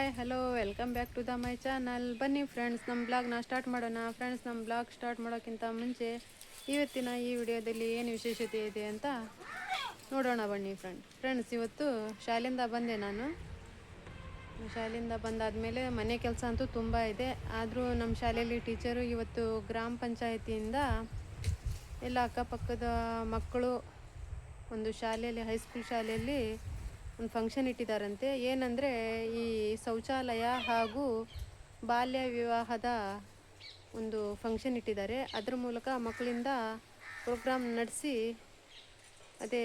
Hi hello welcome back to my channel. ಬನ್ನಿ friends, ನಮ್ಮ ಬ್ಲಾಗ್ನ ಸ್ಟಾರ್ಟ್ ಮಾಡೋಣ. ಫ್ರೆಂಡ್ಸ್, ನಮ್ಮ ಬ್ಲಾಗ್ ಸ್ಟಾರ್ಟ್ ಮಾಡೋಕ್ಕಿಂತ ಮುಂಚೆ ಇವತ್ತಿನ ಈ ವಿಡಿಯೋದಲ್ಲಿ ಏನು ವಿಶೇಷತೆ ಇದೆ ಅಂತ ನೋಡೋಣ ಬನ್ನಿ ಫ್ರೆಂಡ್ಸ್. ಇವತ್ತು ಶಾಲೆಯಿಂದ ಬಂದೆ. ನಾನು ಶಾಲೆಯಿಂದ ಬಂದಾದಮೇಲೆ ಮನೆ ಕೆಲಸ ಅಂತೂ ತುಂಬ ಇದೆ. ಆದರೂ ನಮ್ಮ ಶಾಲೆಯಲ್ಲಿ ಟೀಚರು ಇವತ್ತು ಗ್ರಾಮ ಪಂಚಾಯತಿಯಿಂದ ಎಲ್ಲ ಅಕ್ಕಪಕ್ಕದ ಮಕ್ಕಳು ಒಂದು ಶಾಲೆಯಲ್ಲಿ, ಹೈಸ್ಕೂಲ್ ಶಾಲೆಯಲ್ಲಿ ಒಂದು ಫಂಕ್ಷನ್ ಇಟ್ಟಿದ್ದಾರಂತೆ. ಏನಂದರೆ ಈ ಶೌಚಾಲಯ ಹಾಗೂ ಬಾಲ್ಯ ವಿವಾಹದ ಒಂದು ಫಂಕ್ಷನ್ ಇಟ್ಟಿದ್ದಾರೆ. ಅದ್ರ ಮೂಲಕ ಮಕ್ಕಳಿಂದ ಪ್ರೋಗ್ರಾಮ್ ನಡೆಸಿ ಅದೇ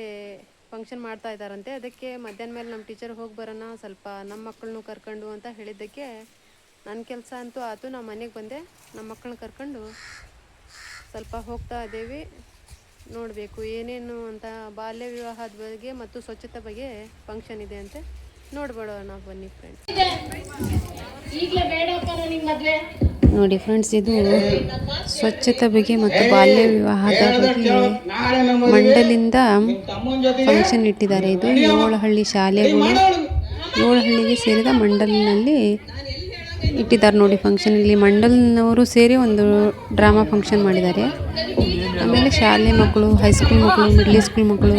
ಫಂಕ್ಷನ್ ಮಾಡ್ತಾ ಇದ್ದಾರಂತೆ. ಅದಕ್ಕೆ ಮಧ್ಯಾಹ್ನ ಮೇಲೆ ನಮ್ಮ ಟೀಚರ್ ಹೋಗಿ ಬರೋಣ, ಸ್ವಲ್ಪ ನಮ್ಮ ಮಕ್ಕಳನ್ನೂ ಕರ್ಕೊಂಡು ಅಂತ ಹೇಳಿದ್ದಕ್ಕೆ ನನ್ನ ಕೆಲಸ ಅಂತೂ ಆಯಿತು. ನಾವು ಮನೆಗೆ ಬಂದೆ, ನಮ್ಮ ಮಕ್ಕಳನ್ನ ಕರ್ಕೊಂಡು ಸ್ವಲ್ಪ ಹೋಗ್ತಾ ಇದ್ದೇವೆ. ನೋಡಬೇಕು ಏನೇನು ಅಂತ, ಬಾಲ್ಯ ವಿವಾಹದ ಬಗ್ಗೆ ಮತ್ತು ಸ್ವಚ್ಛತೆ ಬಗ್ಗೆ ಫಂಕ್ಷನ್ ಇದೆ ಅಂತೆ. ನೋಡ್ಬಿಡೋಣ ಬನ್ನಿ ಫ್ರೆಂಡ್ಸ್. ನೋಡಿ ಫ್ರೆಂಡ್ಸ್, ಇದು ಸ್ವಚ್ಛತೆ ಬಗ್ಗೆ ಮತ್ತು ಬಾಲ್ಯ ವಿವಾಹದ ಬಗ್ಗೆ ಮಂಡಲಿಂದ ಫಂಕ್ಷನ್ ಇಟ್ಟಿದ್ದಾರೆ. ಇದು ಏಳಹಳ್ಳಿ ಶಾಲೆಗಳು, ಏಳಹಳ್ಳಿಗೆ ಸೇರಿದ ಮಂಡಲಿನಲ್ಲಿ ಇಟ್ಟಿದ್ದಾರೆ ನೋಡಿ ಫಂಕ್ಷನ್. ಇಲ್ಲಿ ಮಂಡಲ್ನವರು ಸೇರಿ ಒಂದು ಡ್ರಾಮಾ ಫಂಕ್ಷನ್ ಮಾಡಿದ್ದಾರೆ. ಆಮೇಲೆ ಶಾಲೆ ಮಕ್ಕಳು, ಹೈಸ್ಕೂಲ್ ಮಕ್ಕಳು, ಮಿಡ್ಲ್ ಸ್ಕೂಲ್ ಮಕ್ಕಳು,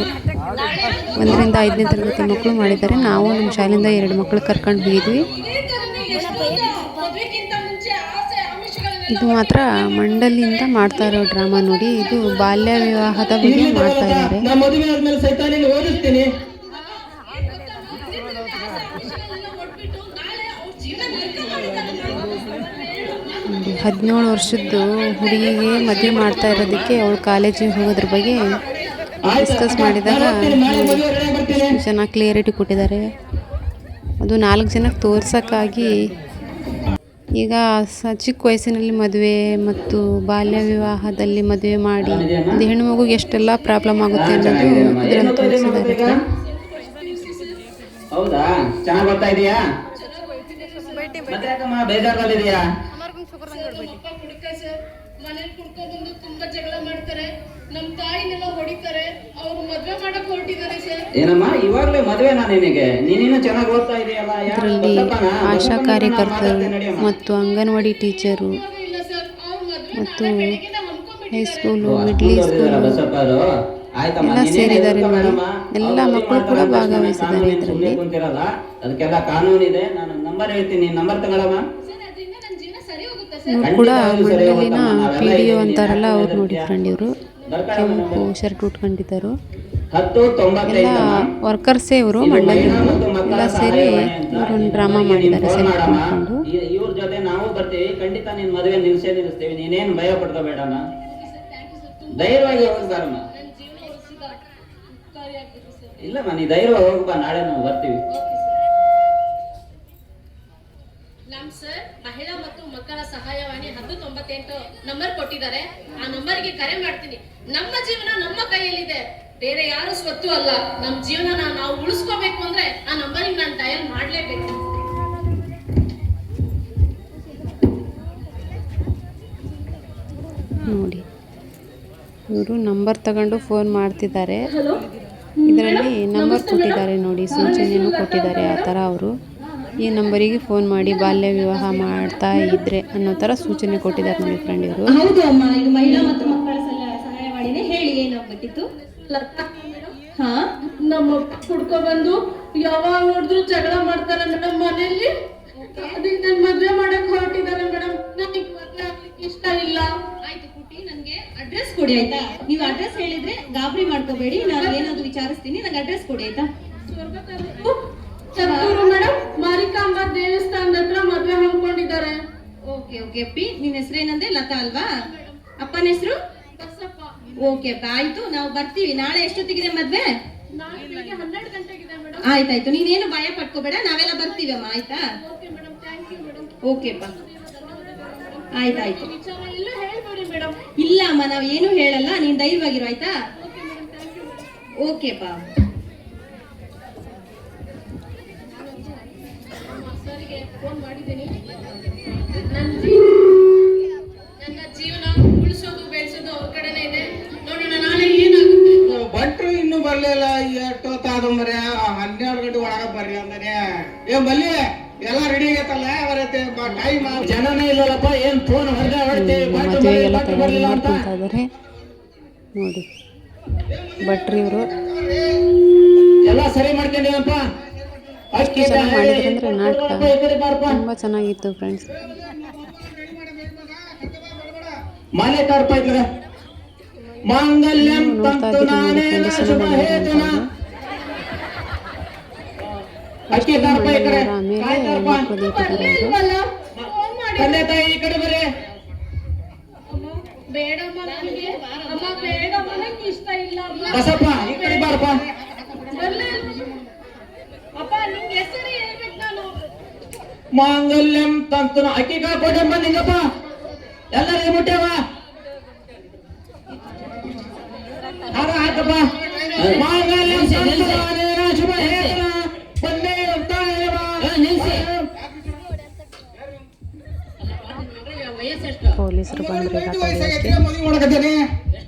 1ರಿಂದ 5ನೇ ತರಗತಿ ಮಕ್ಕಳು ಮಾಡಿದ್ದಾರೆ. ನಾವು ನಮ್ಮ ಶಾಲೆಯಿಂದ 2 ಮಕ್ಕಳು ಕರ್ಕೊಂಡು ಹೋಗಿದ್ವಿ. ಇದು ಮಾತ್ರ ಮಂಡಲಿಂದ ಮಾಡ್ತಾ ಇರೋ ಡ್ರಾಮಾ ನೋಡಿ. ಇದು ಬಾಲ್ಯ ವಿವಾಹದ ಬಗ್ಗೆ ಮಾಡ್ತಾ ಇದ್ದಾರೆ. 17 ವರ್ಷದ್ದು ಹುಡುಗಿಗೆ ಮದುವೆ ಮಾಡ್ತಾ ಇರೋದಕ್ಕೆ ಅವಳು ಕಾಲೇಜಿಗೆ ಹೋಗೋದ್ರ ಬಗ್ಗೆ ಡಿಸ್ಕಸ್ ಮಾಡಿದಾಗ ಚೆನ್ನಾಗಿ ಕ್ಲಿಯರಿಟಿ ಕೊಟ್ಟಿದ್ದಾರೆ. ಅದು 4 ಜನಕ್ಕೆ ತೋರ್ಸೋಕ್ಕಾಗಿ. ಈಗ ಚಿಕ್ಕ ವಯಸ್ಸಿನಲ್ಲಿ ಮದುವೆ ಮತ್ತು ಬಾಲ್ಯ ವಿವಾಹದಲ್ಲಿ ಮದುವೆ ಮಾಡಿ ಒಂದು ಹೆಣ್ಣು ಮಗುಗೆ ಎಷ್ಟೆಲ್ಲ ಪ್ರಾಬ್ಲಮ್ ಆಗುತ್ತೆ ಅನ್ನೋದು ಇದರಲ್ಲಿ ತೋರಿಸಿದ್ದಾರೆ. ಹೌದಾ, ಚೆನ್ನಾಗಿ ಬರ್ತಾ ಇದೆಯಾ? ಬೇಜಾರಲ್ಲಿದೆಯಾ? ಮನೇಲಿ ಕುಡ್ಕೊಂಡು ತುಂಬಾ ಜಗಳ ಮಾಡ್ತಾರೆ, ನಮ್ ತಾಯಿನೆಲ್ಲ ಹೊಡಿತಾರೆ. ಅವ್ರು ಮದ್ವೆ ಮಾಡಕ್ ಹೊರಟಿದ್ದಾರೆ ಸರ್. ಏನಮ್ಮ ಇವಾಗ್ಲೇ ಮದ್ವೆನಾ ನಿನಗೆ? ನೀನೇನು ಚೆನ್ನಾಗಿ ಓದ್ತಾ ಇದೆಯಲ್ಲ. ಇದರಲ್ಲಿ ಆಶಾ ಕಾರ್ಯಕರ್ತರು ಮತ್ತು ಅಂಗನವಾಡಿ ಟೀಚರು ಮತ್ತು ಹೈಸ್ಕೂಲು, ಮಿಡ್ಲ್ ಸ್ಕೂಲು ಎಲ್ಲ ಸೇರಿದ್ದಾರೆ ನೋಡಿ. ಎಲ್ಲ ಮಕ್ಕಳು ಕೂಡ ಭಾಗವಹಿಸಿದ್ದಾರೆ ಇದರಲ್ಲಿ. ಅದಕ್ಕೆಲ್ಲ ಕಾನೂನು ಇದೆ. ನಾನು ನಂಬರ್ ಹೇಳ್ತೀನಿ, ನಂಬರ್ ತಗೊಳಮ್ಮ. ಇವ್ರು ಕೂಡ ಮಂಡಲಿನ PDO ಅಂತಾರಲ್ಲ ಅವ್ರು ನೋಡಿ ಫ್ರೆಂಡ್. ಇವರು ಕೆಂಪು ಶರ್ಟ್ ಉಟ್ಕೊಂಡಿದ್ದರು. ಎಲ್ಲ ವರ್ಕರ್ಸೇ ಇವರು, ಮಂಡಲಿಯವರು ಎಲ್ಲ ಸೇರಿ ಇವರೊಂದು ಡ್ರಾಮಾ ಮಾಡಿದ್ದಾರೆ ಸೆಲೆಕ್ಟ್ ಮಾಡಿಕೊಂಡು. ಇವ್ರ ಜೊತೆ ನಾವು ಬರ್ತೀವಿ, ಖಂಡಿತ ನಿನ್ ಮದುವೆ ನಿಲ್ಲಿಸ್ತೀವಿ. ನೀನೇನು ಭಯ ಪಡ್ಕೋಬೇಡಮ್ಮ, ಧೈರ್ಯವಾಗಿ ಹೋಗ್ಬಾರಮ್ಮ. ಇಲ್ಲಮ್ಮ, ನೀ ಧೈರ್ಯವಾಗಿ ಹೋಗ್ಬಾ, ನಾಳೆ ನಾವು ಬರ್ತೀವಿ. ನಮ್ ಸರ್ ಮಹಿಳಾ ಮತ್ತು ಮಕ್ಕಳ ಸಹಾಯವಾಣಿ 1098 ನಂಬರ್ ಕೊಟ್ಟಿದ್ದಾರೆ. ಆ ನಂಬರ್ಗೆ ಕರೆ ಮಾಡ್ತೀನಿ. ನಮ್ಮ ಜೀವನ ನಮ್ಮ ಕೈಯಲ್ಲಿದೆ, ಬೇರೆ ಯಾರು ಸ್ವತ್ತು ಅಲ್ಲ. ನಮ್ಮ ಜೀವನ ನಾವು ಉಳಿಸ್ಕೋಬೇಕು ಅಂದ್ರೆ ಆ ನಂಬರಿಗೆ ನಾನು ಡಯಲ್ ಮಾಡ್ಲೇಬೇಕು. ನೋಡಿ, ಇವರು ನಂಬರ್ ತಗೊಂಡು ಫೋನ್ ಮಾಡ್ತಿದ್ದಾರೆ. ಇದರಲ್ಲಿ ನಂಬರ್ ಕೊಟ್ಟಿದ್ದಾರೆ ನೋಡಿ, ಸೂಚನೆಯನ್ನು ಕೊಟ್ಟಿದ್ದಾರೆ. ಆ ಥರ ಅವರು ಈ ನಂಬರಿಗೆ ಫೋನ್ ಮಾಡಿ ಬಾಲ್ಯ ವಿವಾಹ ಮಾಡ್ತಾ ಇದ್ರೆ ಅನ್ನೋ ಥರ ಸೂಚನೆ ಕೊಟ್ಟಿದ್ದಾರೆ ನೋಡಿ ಫ್ರೆಂಡ್ ಇವರು. ಹೌದು ಅಮ್ಮ, ಇದು ಮಹಿಳಾ ಮತ್ತು ಮಕ್ಕಳ ಸಹಾಯವಾಣಿನೇ. ಹೇಳಿ, ಏನಾಗಬೇಕಿತ್ತು? ಹಾ, ನಮ್ಮ ಹುಡ್ಕೊ ಬಂದು ಯಾವಾಗ ನೋಡಿದ್ರು ಜಗಳ ಮಾಡ್ತಾರೆ ಮೇಡಮ್ ಮನೆಯಲ್ಲಿ. ಅದಕ್ಕೆ ನನ್ ಮದ್ವೆ ಮಾಡಕ್ ಹೊರಟಿದ್ದಾರೆ ಮೇಡಮ್. ನನಗೆ ಮದ್ವೆ ಆಗ್ಲಿಕ್ಕೆ ಇಷ್ಟ ಇಲ್ಲ. ಆಯ್ತು ಪುಟ್ಟಿ, ನನ್ಗೆ ಅಡ್ರೆಸ್ ಕೊಡಿ ಆಯ್ತಾ? ನೀವು ಅಡ್ರೆಸ್ ಹೇಳಿದ್ರೆ ಗಾಬರಿ ಮಾಡ್ಕೋಬೇಡಿ, ನಾನು ಏನಾದ್ರು ವಿಚಾರಿಸ್ತೀನಿ. ನಂಗೆ ಅಡ್ರೆಸ್ ಕೊಡಿ ಆಯ್ತಾ? ಚತ್ತೂರು ಮೇಡಮ್, ಮಾರಿಕಾಂಬಾ ದೇವಸ್ಥಾನದ ಹತ್ರ ಮದ್ವೆ ಮಾಡ್ಕೊಂಡಿದ್ದಾರೆ. ಓಕೆ ಓಕೆ ಅಪ್ಪಿ, ನಿನ್ನ ಹೆಸರೇನಂದ್ರೆ? ಲತಾ ಅಲ್ವಾ? ಅಪ್ಪನ ಹೆಸರು ಬಸಪ್ಪ. ಓಕೆ ಅಪ್ಪ, ಆಯ್ತು, ನಾವು ಬರ್ತೀವಿ. ನಾಳೆ ಎಷ್ಟೊತ್ತಿಗಿದೆ ಮದ್ವೆ? ನಾಳೆ ಬೆಳಿಗ್ಗೆ 12 ಗಂಟೆಗಿದೆ ಮೇಡಮ್. ಆಯ್ತಾಯ್ತು, ನೀನೇನು ಭಯ ಪಡ್ಕೋಬೇಡ, ನಾವೆಲ್ಲ ಬರ್ತೀವಮ್ಮ ಆಯ್ತಾ? Okay madam, thank you madam. Okay ಅಪ್ಪ, ಆಯ್ತಾಯ್ತು. ವಿಚಾರ ಎಲ್ಲ ಹೇಳ್ಬೇಡಿ ಮೇಡಮ್. ಇಲ್ಲ ಅಮ್ಮ, ನಾವು ಏನು ಹೇಳಲ್ಲ, ನೀನ್ ಧೈರ್ಯವಾಗಿರು ಆಯ್ತಾ? Okay madam, thank you madam. Okay ಅಪ್ಪ. ಸರ್ಗೆ ಫೋನ್ ಮಾಡಿದ್ದೀನಿ. ನನ್ನ ಜೀವನ ಉಳಿಸೋದು ಬೆಳೆಸೋದು ಅವ್ರ ಕಡೆನೇ ಇದೆ. ನೋಡೋಣ ನಾಳೆ ಏನಾಗುತ್ತೆ. ಬಂಟ್ರು ಇನ್ನೂ ಬರ್ಲಿಲ್ಲ. ಎಷ್ಟೊತ್ತಾದ ಮರ್ಯ, 12 ಗಂಟೆ ಒಳಗ ಬರ್ರಿ ಅಂದಾನೆ. ಏ ಮಲ್ಲಿ, ಎಲ್ಲ ರೆಡಿ ಆಗೈತಲ್ಲ ಅವರತ್ತೆ ಟೈಮ್ ಜನನೇ ಇಲ್ಲಲ್ಲಪ್ಪ, ಏನ್ ಫೋನ್ ಹೊರಗೆ ಹೊಡ್ತೇವೆ ಮದುವೆಗೆಲ್ಲ ತಯಾರಿ ಮಾಡ್ಕೊತಾ ಇದ್ದಾರೆ ನೋಡಿ ಭಟ್ರು ಇವರು. ಎಲ್ಲ ಸರಿ ಮಾಡ್ಕೊಂಡಿವಪ್ಪ. ಎಷ್ಟು ಚೆನ್ನಾಗಿ ಮಾಡಿದ್ರಂದ್ರೆ ನಾಟಕ ತುಂಬ ಚೆನ್ನಾಗಿತ್ತು ಫ್ರೆಂಡ್ಸ್. ಮಾಲೆ ತಾಡ್ಪ ಇದ್ರೆ ಮಾಂಗಲ್ಯಂ ತಂತು ನಾನೇನ ಶುಭ ಹೇತುನ. ಅಕ್ಕಿ ತಾಡ್ಪ ಈ ಕಡೆ, ಕಾಯಿ ತಾಡ್ಪ. ತಂದೆ ತಾಯಿ ಈ ಕಡೆ ಬರ್ರಿ. ಬೇಡಮ್ಮ ನನಗೆ, ಅಮ್ಮ ಬೇಡಮ್ಮ ನಂಗೆ ಇಷ್ಟ ಇಲ್ಲ ಅಮ್ಮ. ಬಸಪ್ಪ ಈ ಕಡೆ ಬಾರಪ್ಪ. ಅಪ್ಪ ನಿಂಗೆ ಹೆಸರು ಹೇಳ್ಬೇಕು ನಾನು. ಮಾಂಗಲ್ಯಂ ತಂತು ಅಕ್ಕಿ ಕಾಯಿ ಕೊಟ್ಟಮ್ಮ ನಿಂಗಪ್ಪ. ಎಲ್ಲರಿಗೂ ಮುಟ್ಟ್ಯವ ಹಾಗ ಆಯ್ತಪ್ಪ. ಮಾಂಗಲ್ಯಂ ತಂತು ನಾನೇನ ಶುಭ ಹೇತುನ. ಬಂದೇ ಅಂತ ನಿಲ್ಸಿ. ಪೊಲೀಸರು ಬಂದರು ವಯಸ್ಸಾಗೈತಿ ಮದುವೆ ಮಾಡಕತ್ತೇನೆ.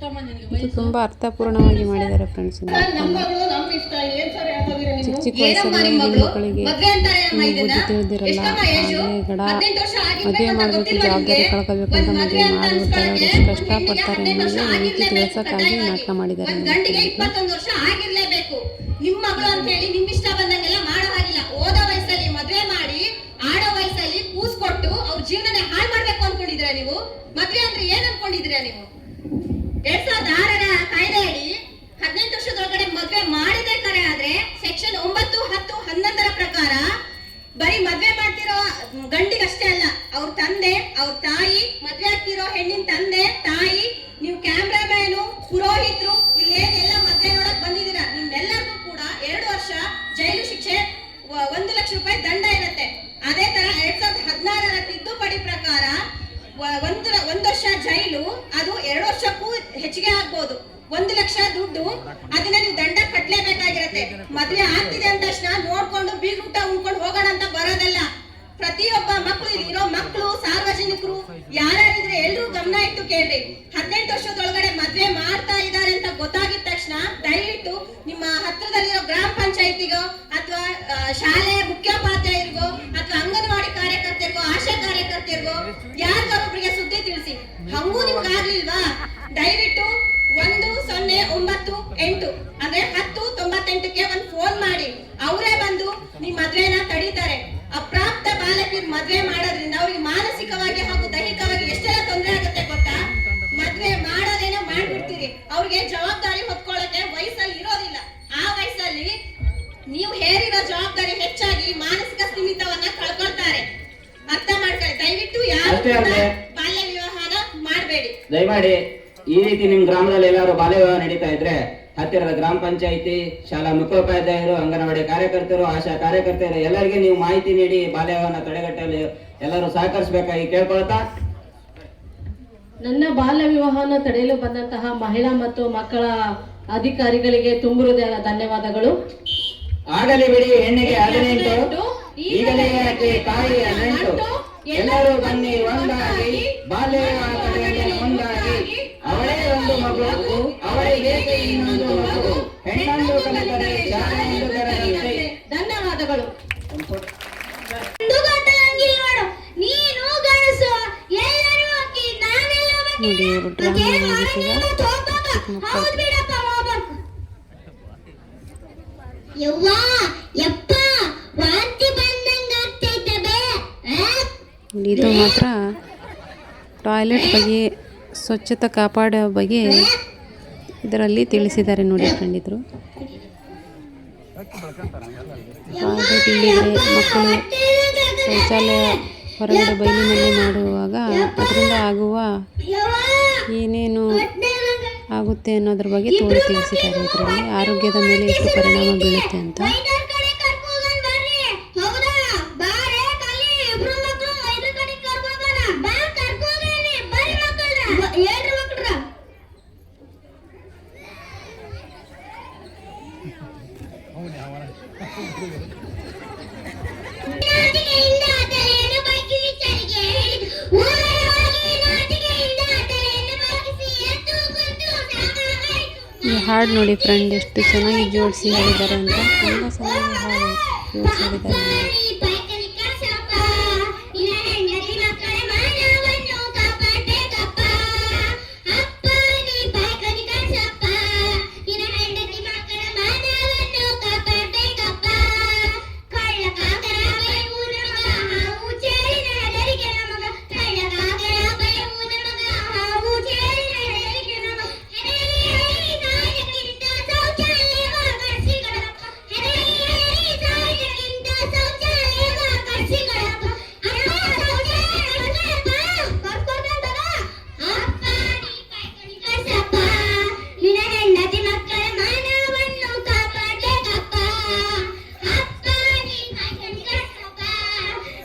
ಇದು ತುಂಬ ಅರ್ಥಪೂರ್ಣವಾಗಿ ಮಾಡಿದ್ದಾರೆ ಫ್ರೆಂಡ್ಸ್. ನಮ್ಮ ಮಗಳು ನಮ್ಮ ಇಷ್ಟ. ಏನ್ ಸರ್ ಹೇಳ್ತಿದ್ದೀರಾ ನೀವು? ಚಿಕ್ಕ ಚಿಕ್ಕ ವಯಸ್ಸಲ್ಲಿ ಹೆಣ್ಮಕ್ಳಿಗೆ ಮದ್ವೆ ಅಂತಾರೆ ಅಮ್ಮ ಬುದ್ಧಿ ಇದನ್ನ. ತಿಳಿದಿರಲ್ಲ. ಎಷ್ಟಮ್ಮ ಏಜು? ಹಾಗೆ ಗಡ 18 ವರ್ಷ ಆಗಿರ್ಬೇಕು ಮದುವೆ ಅಂತ ಮಾಡಬೇಕು, ಗೊತ್ತಿಲ್ವಾ ಜವಾಬ್ದಾರಿ ನಿಮ್ಗೆ? ಕಳ್ಕೋಬೇಕು ಅಂತ ಒಂದ್ ಮದುವೆ ಮದ್ವೆ ಅಂತ ಮಾಡಿಬಿಡ್ತಾರೆ. ಅನ್ಸ್ಕೊಳಕ್ಕೆ ಎಷ್ಟು ಒಂದ್ ಕಷ್ಟಪಡ್ತಾರೆ ಹೆಣ್ಣಿಗೆ 18 ವರ್ಷ ಅನ್ನೋದು ನೀತಿ ಆಗಿರ್ಲೇಬೇಕು ತಿಳಿಸೋಕ್ಕಾಗಿ ಕಡ್ಡಾಯವಾಗಿ. ನಾಟಕ ಮಾಡಿದ್ದಾರೆ. ಒಂದ್ ಗಂಡಿಗೆ 21 ವರ್ಷ ಆಗಿರ್ಲೇಬೇಕು. ನಿಮ್ ಮಗಳು ಅಂತ ಹೇಳಿ ನಿಮ್ ಇಷ್ಟ ಬಂದಂಗೆಲ್ಲ ಮಾಡೋ ಹಾಗಿಲ್ಲ. ಓದೋ ವಯಸ್ಸಲ್ಲಿ ಮದ್ವೆ ಮಾಡಿ ಆಡೋ ವಯಸ್ಸಲ್ಲಿ ಕೂಸ್ಕೊಟ್ಟು ಅವ್ರ ಜೀವನನೇ ಹಾಳು ಮಾಡ್ಬೇಕು ಅನ್ಕೊಂಡಿದ್ದೀರಾ ನೀವು? ಮದ್ವೆ ಅಂದ್ರೆ ಏನ್ ಅನ್ಕೊಂಡಿದ್ದೀರಾ ನೀವು? 2006ರ ಕಾಯ್ದೆ ಅಡಿ 18 ವರ್ಷದೊಳಗಡೆ ಮದ್ವೆ ಮಾಡಿದೆ ಕರೆ ಆದ್ರೆ ಸೆಕ್ಷನ್ 9, 10, 11ರ ಪ್ರಕಾರ ಬರೀ ಮದ್ವೆ ಮಾಡ್ತಿರೋ ಗಂಡಿಗಷ್ಟೇ ಅಲ್ಲ, ಅವ್ರ ತಂದೆ, ಅವ್ರ ತಾಯಿ, ಮದ್ವೆ ಆಗ್ತಿರೋ ಹೆಣ್ಣಿನ ತಂದೆ, ತಾಯಿ, ನೀವು ಕ್ಯಾಮ್ರಾಮ್ಯಾನು, ಪುರೋಹಿತರು, ಇಲ್ಲೇನೆಲ್ಲ ಮದ್ವೆ ನೋಡಕ್ ಬಂದಿದ್ದೀರಾ ನಿಮ್ಮೆಲ್ಲರಿಗೂ ಕೂಡ 2 ವರ್ಷ ಜೈಲು ಶಿಕ್ಷೆ, 1 ಲಕ್ಷ ರೂಪಾಯಿ ದಂಡ ಇರುತ್ತೆ. ಅದೇ ತರ 2016ರ ತಿದ್ದುಪಡಿ ಪ್ರಕಾರ 1 ವರ್ಷ ಜೈಲು, ಅದು 2 ವರ್ಷಕ್ಕೂ ಹೆಚ್ಚಿಗೆ ಆಗ್ಬೋದು. 1 ಲಕ್ಷ ದುಡ್ಡು, ಅದನ್ನ ನೀವು ದಂಡ ಕಟ್ಲೇಬೇಕಾಗಿರತ್ತೆ. ಮದ್ವೆ ಆಗ್ತಿದೆ ಅಂದ ತಕ್ಷಣ ನೋಡ್ಕೊಂಡು ಬೀಗೂಟ ಉಣ್ಕೊಂಡು ಹೋಗೋಣ ಅಂತ ಬರೋದಲ್ಲ. ಪ್ರತಿಯೊಬ್ಬ ಮಕ್ಕಳು, ಇಲ್ಲಿರೋ ಮಕ್ಕಳು, ಸಾರ್ವಜನಿಕರು ಯಾರ್ಯಾರಿದ್ರೆ ಎಲ್ರೂ ಗಮನ ಇಟ್ಟು ಕೇಳ್ರಿ. 18 ವರ್ಷದೊಳಗಡೆ ಮದ್ವೆ ಮಾಡ್ತಾ ಇದ್ದಾರೆ ಅಂತ ಗೊತ್ತಾಗಿದ ತಕ್ಷಣ ದಯವಿಟ್ಟು ನಿಮ್ಮ ಹತ್ರದಲ್ಲಿರೋ ಗ್ರಾಮ ಪಂಚಾಯತಿಗೋ ಅಥವಾ ಶಾಲೆ ಮುಖ್ಯೋಪಾಧ್ಯಾಯರಿಗೋ ಅಥವಾ ಅಂಗನವಾಡಿ ಕಾರ್ಯಕರ್ತರಿಗೋ, ಆಶಾ ಕಾರ್ಯಕರ್ತರಿಗೋ ಯಾರಿಗಾರೊಬ್ರಿಗೆ ಸುದ್ದಿ ತಿಳಿಸಿ. ಹಂಗೂ ನಿಮ್ಗಾಗ್ಲಿಲ್ವಾ? ದಯವಿಟ್ಟು 1098 ಅಂದ್ರೆ 1098ಕ್ಕೆ ಒಂದು ಫೋನ್ ಮಾಡಿ. ಅವರೇ ಬಂದು ನಿಮ್ ಮದ್ವೆನ ತಡೀತಾರೆ. ಅಪ್ರಾಪ್ತ ಬಾಲಕಿಯರ್ ಮದ್ವೆ ಮಾಡೋದ್ರಿಂದ ಅವ್ರಿಗೆ ಮಾನಸಿಕವಾಗಿ ಹಾಗೂ ದೈಹಿಕವಾಗಿ ಎಷ್ಟೆಲ್ಲ ತೊಂದರೆ ಆಗುತ್ತೆ ಗೊತ್ತಾ? ಮದ್ವೆ ಮಾಡೋದೇನೋ ಮಾಡ್ಬಿಡ್ತೀರಿ, ಅವ್ರಿಗೆ ಜವಾಬ್ದಾರಿ ಹೊತ್ಕೊಳ್ಳಕ್ಕೆ ವಯಸ್ಸಲ್ಲಿ ಇರೋದಿಲ್ಲ. ಆ ವಯಸ್ಸಲ್ಲಿ ನೀವು ಹೇರಿರೋ ಜವಾಬ್ದಾರಿ ಹೆಚ್ಚಾಗಿ ಮಾನಸಿಕ ಸ್ಥಿಮಿತವನ್ನ ಕಳ್ಕೊಳ್ತಾರೆ. ಅರ್ಥ ಮಾಡ್ಕೊಳ್ಳಿ. ದಯವಿಟ್ಟು ಯಾರು ಬಾಲ್ಯ ವಿವಾಹನ ಮಾಡಬೇಡಿ. ದಯಮಾಡಿ ಈ ರೀತಿ ನಿಮ್ ಗ್ರಾಮದಲ್ಲಿ ಎಲ್ಲಾರು ಬಾಲ್ಯ ವಿವಾಹ ನಡೀತಾ ಇದ್ರೆ ಹತ್ತಿರದ ಗ್ರಾಮ ಪಂಚಾಯಿತಿ, ಶಾಲಾ ಮುಖ್ಯೋಪಾಧ್ಯಾಯರು, ಅಂಗನವಾಡಿ ಕಾರ್ಯಕರ್ತರು, ಆಶಾ ಕಾರ್ಯಕರ್ತರು ಎಲ್ಲರಿಗೆ ನೀವು ಮಾಹಿತಿ ನೀಡಿ ಬಾಲ್ಯ ವಿವಾಹನ ತಡೆಗಟ್ಟಲು ಎಲ್ಲರೂ ಸಹಕರಿಸಬೇಕಾಗಿ ಕೇಳ್ಕೊಳ್ತಾ, ನನ್ನ ಬಾಲ್ಯ ವಿವಾಹನ ತಡೆಯಲು ಬಂದಂತಹ ಮಹಿಳಾ ಮತ್ತು ಮಕ್ಕಳ ಅಧಿಕಾರಿಗಳಿಗೆ ತುಂಬ ಹೃದಯದ ಧನ್ಯವಾದಗಳು. ಆಗಲಿ ಬಿಡಿ ಹೆಣ್ಣಿಗೆ 18, ಈಗಲೇ ಯಾಕೆ ತಾಯಿ 18. ಎಲ್ಲರೂ ಬನ್ನಿ ಒಂದಾಗಿ ಬಾಲ್ಯ ವಿವಾಹ ತಡೆಯಲು ಮುಂದಾಗಿ. ಅವಳೇ ಒಂದು ಮಗು, ಅವಳಿಗೆ ಇನ್ನೊಂದು ಮಗು, ಹೆಣ್ಣೊಂದು ಕಲಿತರೆ ಶಾಲೆಯೊಂದು ತೆರೆದಂತೆ. ಧನ್ಯವಾದಗಳು. ನೀನು ಗಣಸು, ಎಲ್ಲರೂ ಅಕ್ಕಿ, ನಾನೆಲ್ಲ ನೋಡಿ ಇವರು ಡ್ರಾಮಾ ಇದು ಮಾತ್ರ ಟಾಯ್ಲೆಟ್ ಬಗ್ಗೆ, ಸ್ವಚ್ಛತೆ ಕಾಪಾಡೋ ಬಗ್ಗೆ ಇದರಲ್ಲಿ ತಿಳಿಸಿದ್ದಾರೆ ನೋಡಿ ಖಂಡಿತರು. ಟಾಯ್ಲೆಟ್ ಇಲ್ಲಿದ್ರೆ ಮಕ್ಕಳು ಶೌಚಾಲಯ ಹೊರಗಡೆ ಬಯಲಿನಲ್ಲಿ ಮಾಡುವಾಗ ಅದರಿಂದ ಆಗುವ ಏನೇನು ಆಗುತ್ತೆ ಅನ್ನೋದ್ರ ಬಗ್ಗೆ ತಿಳಿಸಿದ್ದಾರೆ. ಇದರಲ್ಲಿ ಆರೋಗ್ಯದ ಮೇಲೆ ಎಷ್ಟು ಪರಿಣಾಮ ಬೀಳುತ್ತೆ ಅಂತ. ಈ ಹಾಡು ನೋಡಿ ಫ್ರೆಂಡ್ ಎಷ್ಟು ಚೆನ್ನಾಗಿ ಜೋಡಿಸಿ ಹೇಳಿದ್ದಾರೆ ಅಂತ. ತುಂಬ ಚೆನ್ನಾಗಿ ಹಾಡು ಜೋಡಿಸಿದ್ದಾರೆ.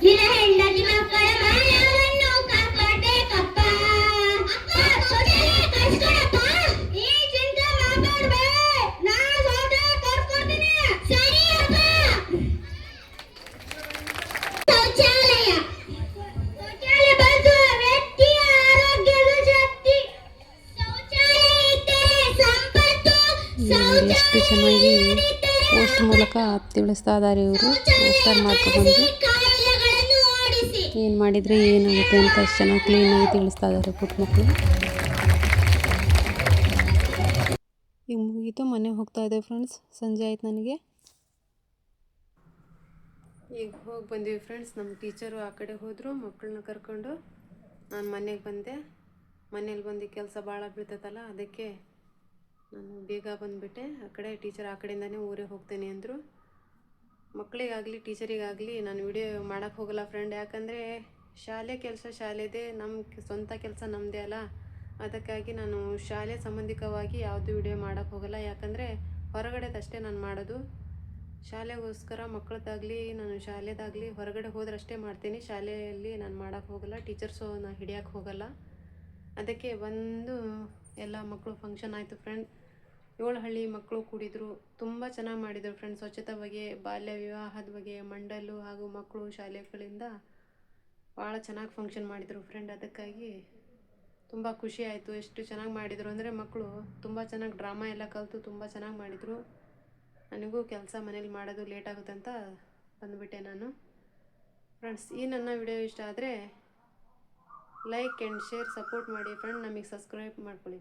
ನಿನ್ನ ಹೆಂಡತಿ ಮಕ್ಕಳ ಮಾನವನ್ನು ಕಾಪಾಡಬೇಕಪ್ಪ. ಕರ್ಸ್ಕೊಡಪ್ಪ. ಈ ಚಿಂತೆ ಮಾಡಬೇಡ್ಬೇ, ನಾ ಸೌದೆ ಕರ್ಸ್ಕೊಡ್ತೀನಿ. ಸರಿ ಅಪ್ಪ. ಶೌಚಾಲಯ ಬಳಸುವ ವ್ಯಕ್ತಿಯ ಆರೋಗ್ಯದ ಶಕ್ತಿ. ಶೌಚಾಲಯ ಇದ್ದರೆ ಸಂಪತ್ತು. ಎಷ್ಟು ಚೆನ್ನಾಗಿ ಪೋಸ್ಟ್ ಮೂಲಕ ತಿಳಿಸ್ತಾ ಇದ್ದಾರೆ ಇವರು. ಪೋಸ್ಟರ್ ಮಾಡ್ಕೊಂಡು ಕಾಯಿಲೆಗಳನ್ನು ಓಡಿಸಿ. ಏನು ಮಾಡಿದರೆ ಏನಾಗುತ್ತೆ ಅಂತ ಅಷ್ಟು ಚೆನ್ನಾಗಿ ಕ್ಲೀನಾಗಿ ತಿಳಿಸ್ತಾ ಇದ್ದಾರೆ ಪುಟ್ಟ ಮಕ್ಕಳು. ಈಗ ಮುಗೀತು, ಮನೆಗೆ ಹೋಗ್ತಾ ಇದ್ದೇವೆ ಫ್ರೆಂಡ್ಸ್. ಸಂಜೆ ಆಯ್ತು ನನಗೆ. ಈಗ ಹೋಗಿ ಬಂದೀವಿ ಫ್ರೆಂಡ್ಸ್. ನಮ್ಮ ಟೀಚರು ಆ ಕಡೆ ಹೋದರು ಮಕ್ಕಳನ್ನ ಕರ್ಕೊಂಡು. ನಾನು ಮನೆಗೆ ಬಂದೆ. ಮನೇಲಿ ಬಂದು ಕೆಲಸ ಭಾಳ ಬೀಳ್ತೈತಲ್ಲ, ಅದಕ್ಕೆ ನಾನು ಬೇಗ ಬಂದುಬಿಟ್ಟೆ. ಆ ಕಡೆ ಟೀಚರ್ ಆ ಕಡೆಯಿಂದನೇ ಊರಿಗೆ ಹೋಗ್ತೇನೆ ಅಂದರು. ಮಕ್ಕಳಿಗಾಗಲಿ ಟೀಚರಿಗಾಗಲಿ ನಾನು ವಿಡಿಯೋ ಮಾಡೋಕ್ಕೆ ಹೋಗಲ್ಲ ಫ್ರೆಂಡ್. ಯಾಕಂದರೆ ಶಾಲೆ ಕೆಲಸ ಶಾಲೆದೇ, ನಮ್ಮ ಸ್ವಂತ ಕೆಲಸ ನಮ್ಮದೇ ಅಲ್ಲ. ಅದಕ್ಕಾಗಿ ನಾನು ಶಾಲೆ ಸಂಬಂಧಿಕವಾಗಿ ಯಾವುದು ವಿಡಿಯೋ ಮಾಡೋಕ್ಕೆ ಹೋಗಲ್ಲ. ಯಾಕಂದರೆ ಹೊರಗಡೆದಷ್ಟೇ ನಾನು ಮಾಡೋದು. ಶಾಲೆಗೋಸ್ಕರ ಮಕ್ಕಳದ್ದಾಗಲಿ ನಾನು ಶಾಲೆದಾಗಲಿ ಹೊರಗಡೆ ಹೋದ್ರಷ್ಟೇ ಮಾಡ್ತೀನಿ. ಶಾಲೆಯಲ್ಲಿ ನಾನು ಮಾಡೋಕ್ಕೆ ಹೋಗಲ್ಲ. ಟೀಚರ್ಸು ನಾನು ಹಿಡಿಯೋಕ್ಕೆ ಹೋಗಲ್ಲ. ಅದಕ್ಕೆ ಬಂದು ಎಲ್ಲ ಮಕ್ಕಳು ಫಂಕ್ಷನ್ ಆಯಿತು ಫ್ರೆಂಡ್. 7 ಹಳ್ಳಿ ಮಕ್ಕಳು ಕೂಡಿದರು. ತುಂಬ ಚೆನ್ನಾಗಿ ಮಾಡಿದರು ಫ್ರೆಂಡ್. ಸ್ವಚ್ಛತೆ ಬಗ್ಗೆ, ಬಾಲ್ಯ ವಿವಾಹದ ಬಗ್ಗೆ, ಮಂಡಲು ಹಾಗೂ ಮಕ್ಕಳು ಶಾಲೆಗಳಿಂದ ಭಾಳ ಚೆನ್ನಾಗಿ ಫಂಕ್ಷನ್ ಮಾಡಿದರು ಫ್ರೆಂಡ್. ಅದಕ್ಕಾಗಿ ತುಂಬ ಖುಷಿ ಆಯಿತು. ಎಷ್ಟು ಚೆನ್ನಾಗಿ ಮಾಡಿದರು ಅಂದರೆ ಮಕ್ಕಳು ತುಂಬ ಚೆನ್ನಾಗಿ ಡ್ರಾಮಾ ಎಲ್ಲ ಕಲಿತು ತುಂಬ ಚೆನ್ನಾಗಿ ಮಾಡಿದರು. ನನಗೂ ಕೆಲಸ ಮನೇಲಿ ಮಾಡೋದು ಲೇಟ್ ಆಗುತ್ತೆ ಅಂತ ಬಂದುಬಿಟ್ಟೆ ನಾನು ಫ್ರೆಂಡ್ಸ್. ಈ ನನ್ನ ವಿಡಿಯೋ ಇಷ್ಟ ಆದರೆ ಲೈಕ್ ಆ್ಯಂಡ್ ಶೇರ್ ಸಪೋರ್ಟ್ ಮಾಡಿ ಫ್ರೆಂಡ್. ನಮಗೆ ಸಬ್ಸ್ಕ್ರೈಬ್ ಮಾಡ್ಕೊಳ್ಳಿ.